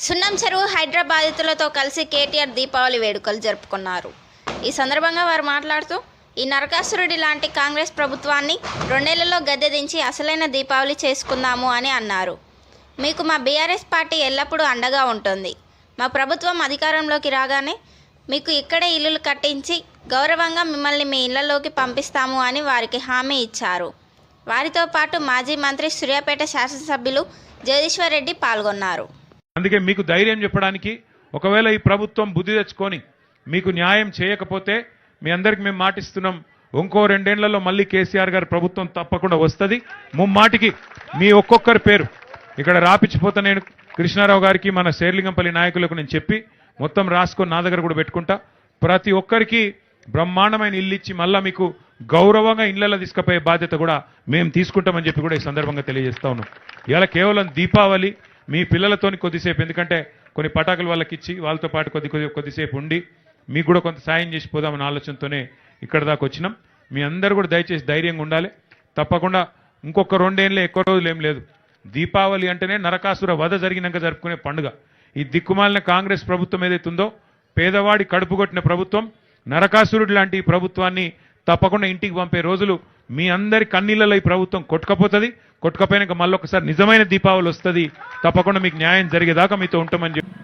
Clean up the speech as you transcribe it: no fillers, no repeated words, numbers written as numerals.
సున్నం చెరువు హైదరాబాదితులతో కలిసి కేటీఆర్ దీపావళి వేడుకలు జరుపుకున్నారు. ఈ సందర్భంగా వారు మాట్లాడుతూ ఈ నరకాసురుడి లాంటి కాంగ్రెస్ ప్రభుత్వాన్ని 2 నెలల్లో గద్దె దించి అసలైన దీపావళి చేసుకుందాము అని అన్నారు. మీకు మా బీఆర్ఎస్ పార్టీ ఎల్లప్పుడూ అండగా ఉంటుంది. మా ప్రభుత్వం అధికారంలోకి రాగానే మీకు ఇక్కడే ఇల్లులు కట్టించి గౌరవంగా మిమ్మల్ని మీ ఇళ్లలోకి పంపిస్తాము అని వారికి హామీ ఇచ్చారు. వారితో పాటు మాజీ మంత్రి సూర్యాపేట శాసనసభ్యులు జగదీశ్వర్ రెడ్డి పాల్గొన్నారు. అందుకే మీకు ధైర్యం చెప్పడానికి, ఒకవేళ ఈ ప్రభుత్వం బుద్ధి తెచ్చుకొని మీకు న్యాయం చేయకపోతే మీ అందరికి మేము మాటిస్తున్నాం, ఇంకో 2 ఏళ్లలో మళ్ళీ కేసీఆర్ గారి ప్రభుత్వం తప్పకుండా వస్తుంది. ముమ్మాటికి మీ ఒక్కొక్కరి పేరు ఇక్కడ రాపిచ్చిపోతా. నేను కృష్ణారావు గారికి మన శేర్లింగంపల్లి నాయకులకు నేను చెప్పి మొత్తం రాసుకొని నా దగ్గర కూడా పెట్టుకుంటా. ప్రతి ఒక్కరికి బ్రహ్మాండమైన ఇల్లు ఇచ్చి మళ్ళీ మీకు గౌరవంగా ఇళ్లలో తీసుకుపోయే బాధ్యత కూడా మేము తీసుకుంటామని చెప్పి కూడా ఈ సందర్భంగా తెలియజేస్తా ఉన్నాం. ఇలా కేవలం దీపావళి మీ పిల్లలతోని కొద్దిసేపు, ఎందుకంటే కొన్ని పటాకులు వాళ్ళకి ఇచ్చి వాళ్ళతో పాటు కొద్దిసేపు ఉండి మీకు కూడా కొంత సాయం చేసి పోదామన్న ఆలోచనతోనే ఇక్కడ దాకా వచ్చినాం. మీ అందరూ కూడా దయచేసి ధైర్యంగా ఉండాలి. తప్పకుండా ఇంకొక 2 ఏళ్ళే, ఎక్కువ రోజులు ఏం లేదు. దీపావళి అంటేనే నరకాసుర వధ జరిగినాక జరుపుకునే పండుగ. ఈ దిక్కుమాలిన కాంగ్రెస్ ప్రభుత్వం ఏదైతుందో, పేదవాడి కడుపు కొట్టిన ప్రభుత్వం, నరకాసురుడి లాంటి ఈ ప్రభుత్వాన్ని తప్పకుండా ఇంటికి పంపే రోజులు మీ అందరి కన్నీళ్ళలో ఈ ప్రభుత్వం కొట్టుకపోతుంది. కొట్టుకపోయినాక మళ్ళొకసారి నిజమైన దీపావళి వస్తుంది. తప్పకుండా మీకు న్యాయం జరిగేదాకా మీతో ఉంటామని చెప్పి